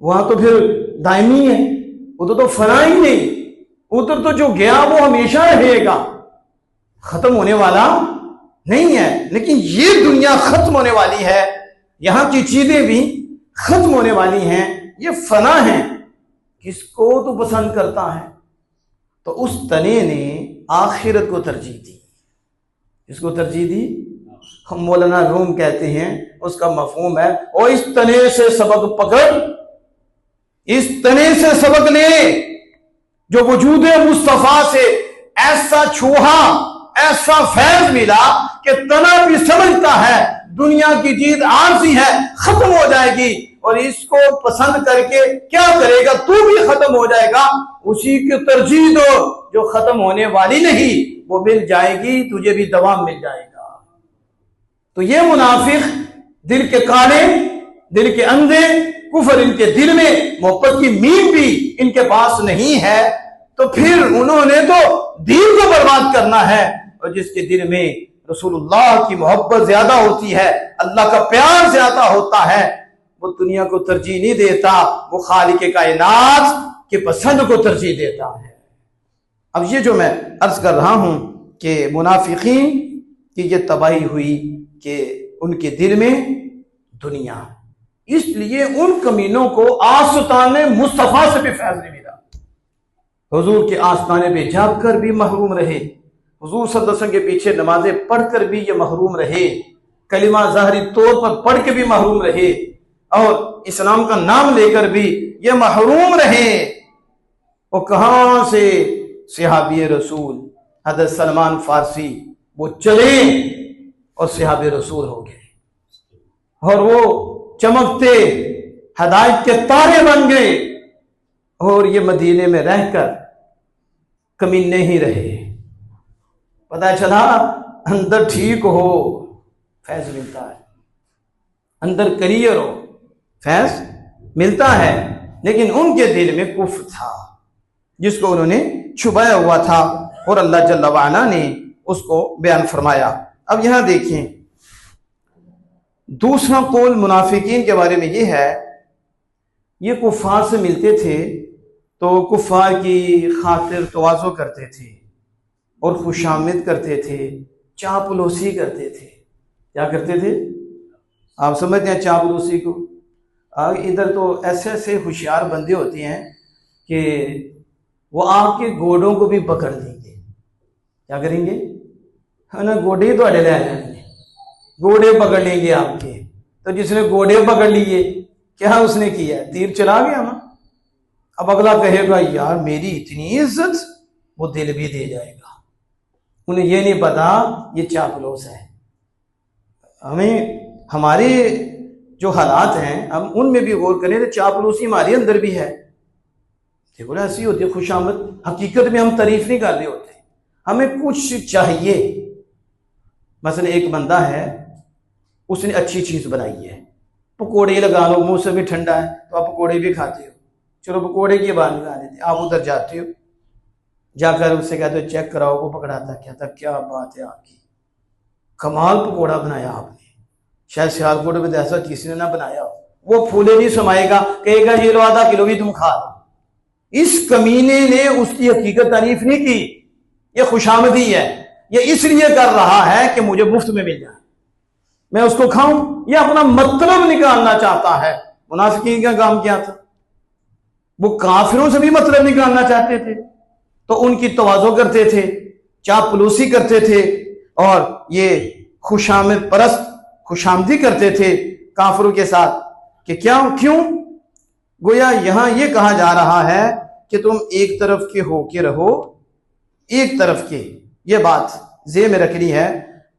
वहां तो फिर दायमी है, उधर तो फना ही नहीं, उधर तो जो गया वो हमेशा रहेगा, खत्म होने वाला नहीं है। लेकिन ये दुनिया खत्म होने वाली है, यहां की चीजें भी खत्म होने वाली हैं, ये फना है। किसको तो पसंद करता है? तो उस तने ने आखिरत को तरजीह दी। इसको तरजीह दी, हम मौलाना रूम कहते हैं, उसका मफहूम है और इस तने से सबक पकड़, इस तने से सबक ले जो वजूद मुस्तफा से ऐसा छूहा, ऐसा फैज मिला कि तना भी समझता है दुनिया की चीज आरजी है, खत्म हो जाएगी, और इसको पसंद करके क्या करेगा, तू भी खत्म हो जाएगा। उसी की तरजीह दो जो खत्म होने वाली नहीं, वो मिल जाएगी, तुझे भी दवाम मिल जाएगा। तो ये मुनाफिक दिल के काले, दिल के अंधे, कुफर इनके दिल में, मोहब्बत की मीम भी इनके पास नहीं है, तो फिर उन्होंने तो दीन को बर्बाद करना है। और जिसके दिल में रसूलुल्लाह की मोहब्बत ज्यादा होती है, अल्लाह का प्यार ज्यादा होता है, वो दुनिया को तरजीह नहीं देता, वो खालिके कायनात के पसंद को तरजीह देता है। अब ये जो मैं अर्ज कर रहा हूं कि मुनाफिकीन की ये तबाही हुई कि उनके दिल में दुनिया, इसलिए उन कमीनों को आस्ताने मुस्तफा से भी फैज नहीं मिला। हुजूर के आस्ताने पे जाकर भी महरूम रहे, हुजूर सल्लल्लाहु अलैहि वसल्लम के पीछे नमाजें पढ़कर भी ये महरूम रहे, कलिमा ज़ाहरी तौर पर पढ़ के भी महरूम रहे, और इस्लाम का नाम लेकर भी ये महरूम रहे। और कहां से सहाबी रसूल हज़रत सलमान फारसी वो चले और सहाबी रसूल हो गए, और वो चमकते हदायत के तारे बन गए, और ये मदीने में रहकर कमीने ही रहे। पता चला अंदर ठीक हो फैज मिलता है, अंदर करियर हो फैज मिलता है, लेकिन उनके दिल में कुफ्र था जिसको उन्होंने छुपाया हुआ था, और अल्लाह जल्ल व अला ने उसको बयान फरमाया। अब यहां देखें, दूसरा कौल मुनाफिकीन के बारे में ये है, ये कुफ्फार से मिलते थे तो कुफ्फार की खातिर तवाज़ो करते थे और खुशामिद करते थे, चापलूसी करते थे। क्या करते थे? आप समझते हैं चापलूसी को? इधर तो ऐसे ऐसे होशियार बंदे होते हैं कि वो आपके गोडों को भी पकड़ लेंगे। क्या करेंगे? है ना, गोडे ही तो अड़े ले जाएंगे, गोडे पकड़ लेंगे आपके। तो जिसने गोडे पकड़ लिए, क्या उसने किया? तीर चला गया ना। अब अगला कहेगा यार मेरी इतनी इज्जत, वो दिल भी दे जाएगा। उन्हें ये नहीं पता ये चापलूस है। हमें हमारे जो हालात हैं हम उनमें भी गौर करें तो चापलूसी हमारे अंदर भी है। देखो ना, ऐसी होती है खुशामद, हकीकत में हम तारीफ नहीं कर रहे होते, हमें कुछ चाहिए। मसलन एक बंदा है, उसने अच्छी चीज बनाई है, पकोड़े लगा लो, मौसम भी ठंडा है तो आप पकोड़े भी खाते हो, चलो पकोड़े की बात निकाल लेते। आप उधर जाते हो, जाकर उससे कहते हो चेक कराओ, को पकड़ाता, कहता क्या बात है आपकी, कमाल पकोड़ा बनाया आपने, शायद सियालकोट में ऐसा किसी ने ना बनाया। वो फूले नहीं समाएगा, कहेगा ये लो आधा किलो भी तुम खा लो। इस कमीने ने उसकी हकीकत तारीफ नहीं की, ये खुशामदी है, ये इसलिए कर रहा है कि मुझे मुफ्त में मिल जाए, मैं उसको खाऊं, ये अपना मतलब निकालना चाहता है। मुनाफिकीन का काम क्या था? वो काफिरों से भी मतलब निकालना चाहते थे, तो उनकी तवाज़ो करते थे, चापलूसी करते थे, और ये खुशामद परस्त, खुशामदी करते थे काफिरों के साथ। कि क्या, क्यों? गोया यहां ये कहा जा रहा है कि तुम एक तरफ के हो के रहो, एक तरफ के। ये बात ज़े में रखनी है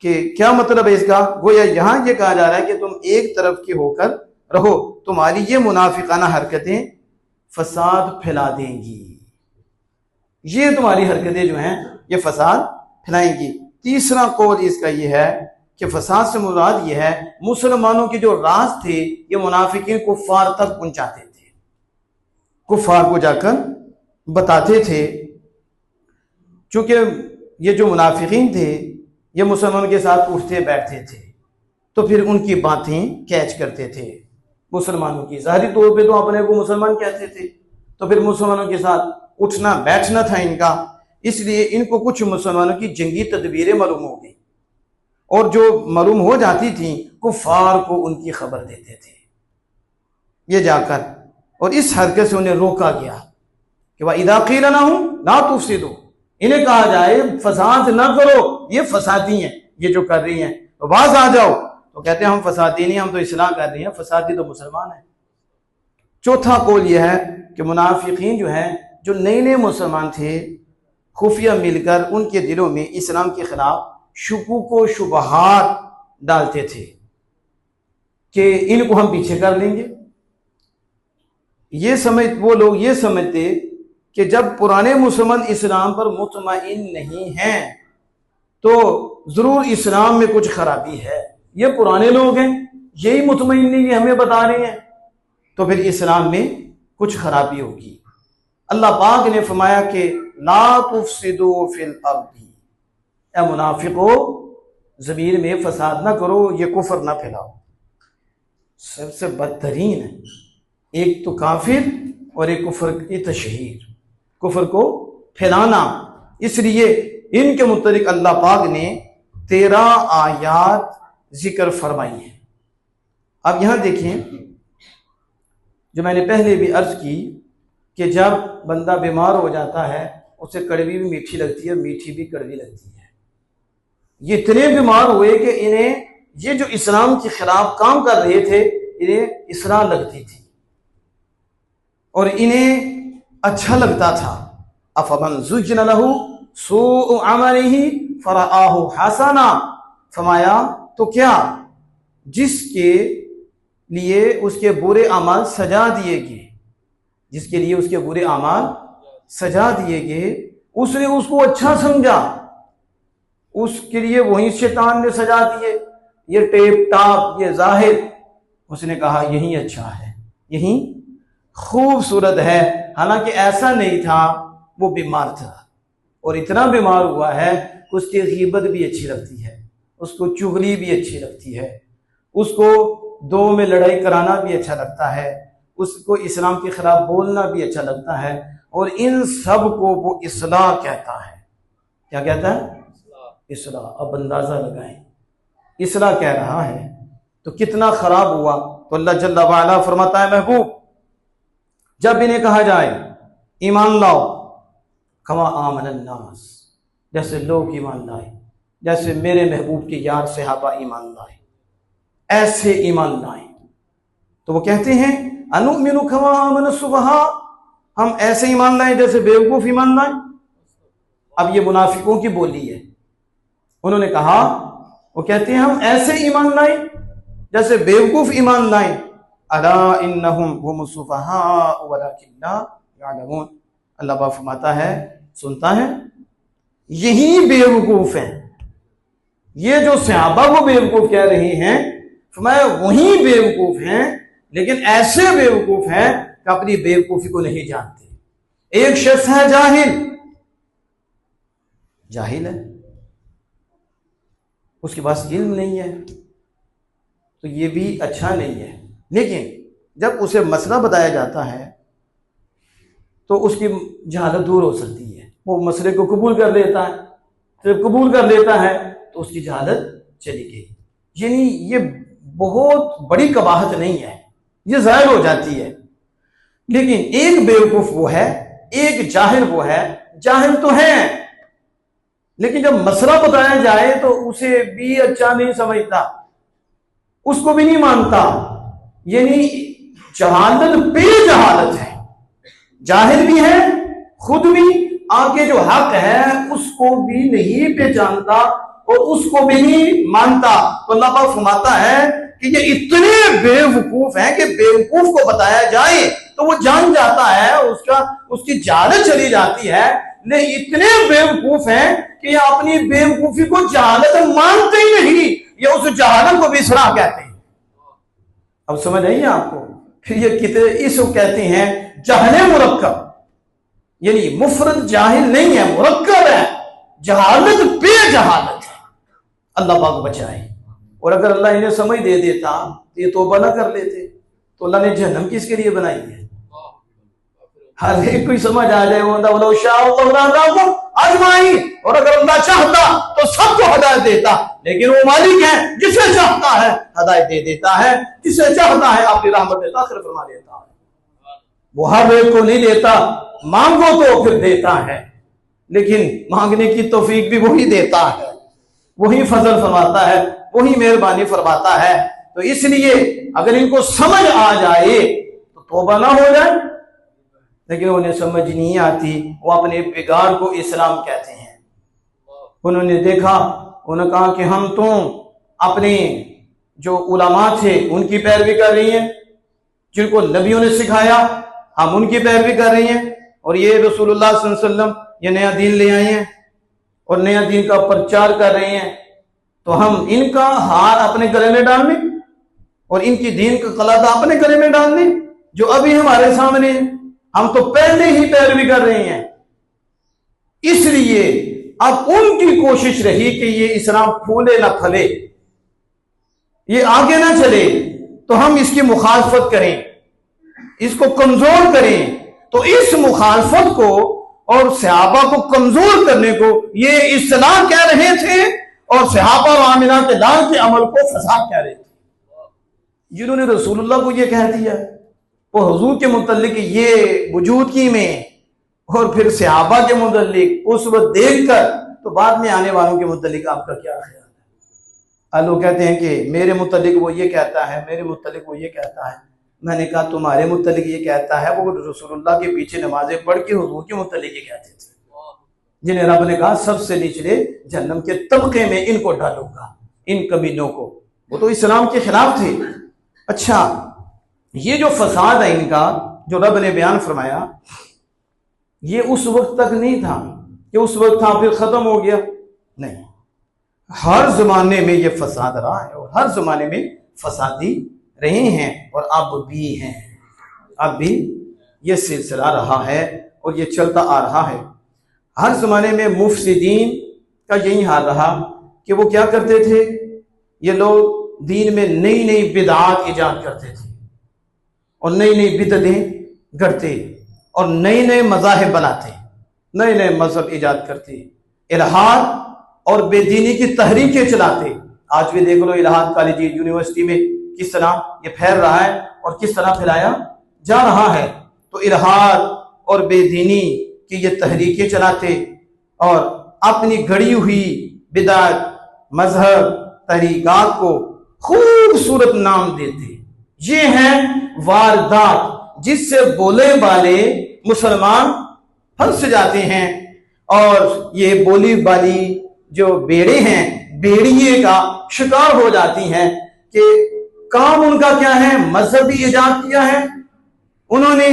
कि क्या मतलब है इसका। गोया यहां ये कहा जा रहा है कि तुम एक तरफ के होकर रहो, तुम्हारी ये मुनाफिकाना हरकतें फसाद फैला देंगी, ये तुम्हारी हरकतें जो हैं ये फसाद फैलाएंगी। तीसरा कौल इसका ये है कि फसाद से मुराद ये है मुसलमानों के जो राज थे ये मुनाफिकीन कुफ्फार तक पहुंचाते थे, कुफ्फार को जाकर बताते थे। चूंकि ये जो मुनाफिकीन थे ये मुसलमानों के साथ उठते बैठते थे, तो फिर उनकी बातें कैच करते थे, मुसलमानों की। ज़ाहिरी तौर पे तो अपने को मुसलमान कहते थे, तो फिर मुसलमानों के साथ उठना बैठना था इनका, इसलिए इनको कुछ मुसलमानों की जंगी तदबीरें मालूम हो गई, और जो मालूम हो जाती थी कुफार को उनकी खबर देते थे ये जाकर, और इस हरकत से उन्हें रोका गया कि वह इदा क़ील लहुम ला तुफ़सिदू, इन्हें कहा जाए फसाद ना करो, ये फसादी हैं, ये जो कर रही हैं, तो बाज आ जाओ, तो कहते हैं हम फसादी नहीं, हम तो इस्लाह कर रही हैं, फसादी तो मुसलमान है। चौथा कौल यह है कि मुनाफिकीन जो है, जो नए नए मुसलमान थे, खुफिया मिलकर उनके दिलों में इस्लाम के खिलाफ शुकूक व शुबहात डालते थे कि इनको हम पीछे कर लेंगे। वो लोग ये समझते कि जब पुराने मुसलमान इस्लाम पर मुतमईन नहीं हैं तो जरूर इस्लाम में कुछ खराबी है, ये पुराने लोग हैं, यही मुतमईन नहीं हमें बता रहे हैं, तो फिर इस्लाम में कुछ खराबी होगी। अल्लाह पाक ने फरमाया कि ला तुफ़सिदू फिल अर्दी, ए मुनाफिको ज़मीर में फसाद ना करो, ये कुफर ना फैलाओ। सबसे बदतरीन है एक तो काफिर और एक कुफर की तशहीर, कुफर को फैलाना। इसलिए इनके मुतल्लिक़ अल्लाह पाक ने 13 आयात जिक्र फरमाई है। अब यहां देखें, जो मैंने पहले भी अर्ज की कि जब बंदा बीमार हो जाता है उसे कड़वी भी मीठी लगती है, मीठी भी कड़वी लगती है। ये इतने बीमार हुए कि इन्हें ये जो इस्लाम के खिलाफ काम कर रहे थे इन्हें इसरार लगती थी और इन्हें अच्छा लगता था। अफमन ज़ुय्यिना लहू सूअ अमलिही फरआहु हसना, फरमाया तो क्या जिसके लिए उसके बुरे अमल सजा दिए गए, जिसके लिए उसके बुरे अमल सजा दिए गए, उसने उसको अच्छा समझा, उसके लिए वही शैतान ने सजा दिए, ये टेप टाप ये जाहिर, उसने कहा यही अच्छा है, यही खूबसूरत है। हालांकि ऐसा नहीं था, वो बीमार था और इतना बीमार हुआ है उसकी गीबत भी अच्छी लगती है, उसको चुगली भी अच्छी लगती है, उसको दो में लड़ाई कराना भी अच्छा लगता है, उसको इस्लाम के खिलाफ बोलना भी अच्छा लगता है, और इन सब को वो इस्लाह कहता है। क्या कहता है? इस्लाह। अब अंदाजा लगाएं, इस्लाह कह रहा है तो कितना खराब हुआ। तो अल्लाह जल्ला वाला फरमाता है, महबूब जब इन्हें कहा जाए ईमान लाओ, कमा आमनन नास, जैसे लोग ईमान लाए, जैसे मेरे महबूब के यार सहाबा ईमान लाए, ऐसे ईमान लाए, तो वो कहते हैं अनुमिनु कमा आमन सुबहा, हम ऐसे ईमान लाए जैसे बेवकूफ ईमान लाए। अब ये मुनाफिकों की बोली है, उन्होंने कहा, वो कहते हैं हम ऐसे ईमान लाए जैसे बेवकूफ ईमान लाए। अला इन्नहुम हुमुस सुफहाउ वलाकिन ला यअलमून, अल्लाह पाक फरमाता है, सुनता है, यही बेवकूफ हैं, ये जो सहाबा को बेवकूफ कह रहे हैं, फरमाया वही बेवकूफ हैं, लेकिन ऐसे बेवकूफ हैं कि अपनी बेवकूफी को नहीं जानते। एक शख्स है जाहिल, जाहिल है, उसके पास इल्म नहीं है, तो ये भी अच्छा नहीं है। लेकिन जब उसे मसला बताया जाता है तो उसकी जहालत दूर हो सकती है, वो मसले को कबूल कर लेता है, जब कबूल कर लेता है तो उसकी जहालत चली गई। यानी ये बहुत बड़ी कबाहत नहीं है, ये जाहिर हो जाती है। लेकिन एक बेवकूफ वो है, एक जाहिल वो है। जाहिल तो है लेकिन जब मसला बताया जाए तो उसे भी अच्छा नहीं समझता, उसको भी नहीं मानता, यानी जहालत पे जहालत है, जाहिल भी है, खुद भी आगे जो हक है उसको भी नहीं पहचानता और उसको भी नहीं मानता। तो अल्लाह पाक फरमाता है कि ये इतने बेवकूफ हैं कि बेवकूफ को बताया जाए तो वो जान जाता है, उसकी जहालत चली जाती है। लेकिन इतने बेवकूफ हैं कि ये अपनी बेवकूफी को जहालत मानते ही नहीं, ये उस जहालत को भी इसराह कहते हैं। अब समझ आई आपको? फिर ये कितने इसको कहते हैं जहले मुरक्कब, यानी मुफरद जाहिल नहीं है, मुरक्कब है, जहालत पे जहालत है। अल्लाह पाक बचाए। और अगर अल्लाह इन्हें समझ दे देता तो ये तौबा ना कर लेते, तो अल्लाह ने जहन्नम किसके लिए बनाई है? हर एक कोई समझ आ जाए वो आजमाई, और अगर अल्लाह चाहता तो सबको हदायत देता, लेकिन वो मालिक है, जिसे चाहता है हदायत दे देता है, जिसे चाहता है अपनी रहमत में दाखिल फरमा देता है। वो हर एक को नहीं देता, मांगो तो फिर देता है, लेकिन मांगने की तौफीक भी वही देता है, वही फजल फरमाता है, वही मेहरबानी फरमाता है। तो इसलिए अगर इनको समझ आ जाए तो तौबा ना हो जाए, लेकिन उन्हें समझ नहीं आती, वो अपने बिगाड़ को इस्लाम कहते हैं। उन्होंने देखा, उन्होंने कहा कि हम तो अपने जो उलमा थे उनकी पैरवी कर रही हैं, जिनको नबियों ने सिखाया हम उनकी पैरवी कर रही हैं, और ये रसूलुल्लाह सल्लल्लाहु अलैहि वसल्लम ये नया दीन ले आए हैं और नया दीन का प्रचार कर रहे हैं, तो हम इनका हार अपने गले में डाल दें और इनकी दीन का कलादा अपने गले में डाल दें जो अभी हमारे सामने है। हम तो पहले ही पैरवी कर रहे हैं। इसलिए अब उनकी कोशिश रही कि ये इस्लाम फूले ना फले, ये आगे ना चले, तो हम इसकी मुखालफत करें, इसको कमजोर करें। तो इस मुखालफत को और सहाबा को कमजोर करने को ये इस्लाह कह रहे थे, और सहाबा और आमिना के लाल के अमल को फसाद कह रहे थे। जिन्होंने रसूलुल्लाह को ये कह दिया, वो हुजूर के मुतल्लिक ये वजूदगी में, और फिर सहाबा के मुतल्लिक उस वक्त देख कर, तो बाद में आने वालों के मुतल्लिक आपका क्या ख्याल है? लोग कहते हैं कि मेरे मुतल्लिक वो ये कहता है, मेरे मुतल्लिक वो ये कहता है। मैंने कहा तुम्हारे मुतल्लिक ये कहता है, वो रसूलुल्लाह के पीछे नमाजें पढ़ के हुजूर के मुतल्लिक ये कहते थे, जिन्हें रब ने कहा सबसे निचले जहन्नम के तबके में इनको डालूंगा, इन कमीनों को। वो तो इस्लाम के खिलाफ थे। अच्छा, ये जो फसाद है इनका जो रब ने बयान फरमाया, ये उस वक्त तक नहीं था कि उस वक्त था फिर खत्म हो गया, नहीं, हर जमाने में ये फसाद रहा है और हर जमाने में फसादी रहे हैं और अब भी हैं। अब भी ये सिलसिला रहा है और ये चलता आ रहा है। हर जमाने में मुफसिदीन का यही हाल रहा कि वो क्या करते थे, ये लोग दीन में नई नई बिदआत ईजाद करते थे और नई नई बिदअतें करते और नए नए मज़ाहिब बनाते, नए नए मजहब ईजाद करते, इल्हाद और बेदीनी की तहरीकें चलाते। आज भी देख लो इल्हाद कॉलेज यूनिवर्सिटी में किस तरह ये फैल रहा है और किस तरह फैलाया जा रहा है। तो इल्हाद और बेदीनी की ये तहरीकें चलाते और अपनी गढ़ी हुई बिदअत, मजहब, तरीकात को खूबसूरत नाम देते। ये है वारदात जिससे बोले वाले मुसलमान फंस जाते हैं, और ये बोली वाली जो बेड़े हैं, बेड़िए का शिकार हो जाती हैं कि काम उनका क्या है, मजहबी इजाद किया है उन्होंने,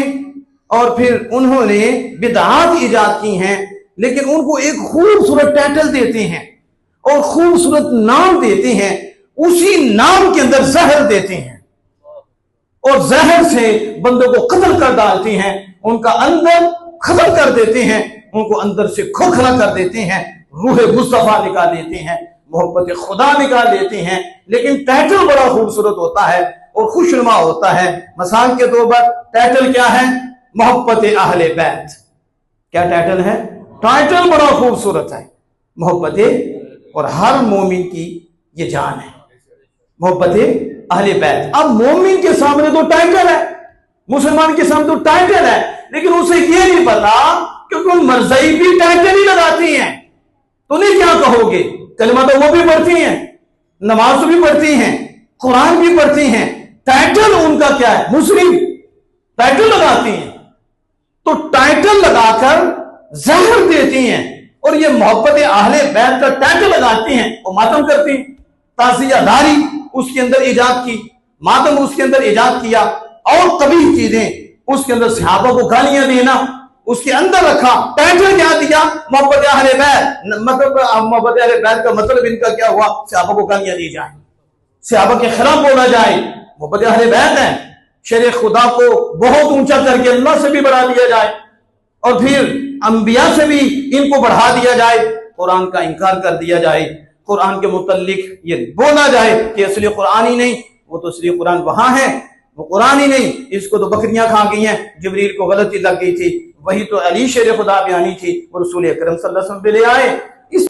और फिर उन्होंने बिदआत इजाद की हैं, लेकिन उनको एक खूबसूरत टाइटल देते हैं और खूबसूरत नाम देते हैं, उसी नाम के अंदर जहर देते हैं और जहर से बंदों को कत्ल कर डालते हैं, उनका अंदर खत्म कर देते हैं, उनको अंदर से खोखला कर देते हैं, रूह मुस्तफा निकाल देते हैं, मोहब्बत खुदा निकाल देते हैं। लेकिन टाइटल बड़ा खूबसूरत होता है और खुशनुमा होता है। मिसाल के तौर पर टाइटल क्या है, मोहब्बत अहले बैत। क्या टाइटल है? टाइटल बड़ा खूबसूरत है, मोहब्बत, और हर मोमिन की ये जान है, मोहब्बत अहले बैत। अब मोमिन के सामने तो टाइटल है, मुसलमान के सामने तो टाइटल है, लेकिन उसे ये नहीं पता क्योंकि उन मरज़ई भी टाइटल ही लगाती हैं। तो नहीं क्या कहोगे, कलमा तो वो भी पढ़ती हैं, नमाज भी पढ़ती हैं, कुरान भी पढ़ती हैं, टाइटल उनका क्या है, मुस्लिम। टाइटल लगाती हैं, तो टाइटल लगाकर जहर देती हैं, और ये मोहब्बत अहले बैत का टाइटल लगाती हैं और मातम करती हैं। ताज़ियादारी उसके अंदर इजाद की, मातम उसके अंदर इजाद किया, और कभी चीजें उसके अंदर सहाबा को गालियां देना उसके अंदर रखा। टाइटल क्या दिया, मोहब्बत अहले बैत। मतलब मोहब्बत अहले बैत का मतलब इनका क्या हुआ, सहाबा को गालियां दी जाए, सहाबा के खिलाफ बोला जाए। मोहब्बत अहले बैत है, शेर खुदा को बहुत ऊंचा करके अल्लाह से भी बढ़ा दिया जाए और फिर अंबिया से भी इनको बढ़ा दिया जाए, कुरान का इनकार कर दिया जाए, कुरान के मुतल्लिक ये बोला जाए कि असली कुरान ही नहीं, वो तो असली कुरान वहां है, वो कुरान ही नहीं, इसको तो बकरियां खा गई हैं, जिब्रील को गलती लग गई थी, वही तो अली शेर खुदा बयानी थी, वो रसूल अकरम सल्लल्लाहु अलैहि वसल्लम पे ले आए।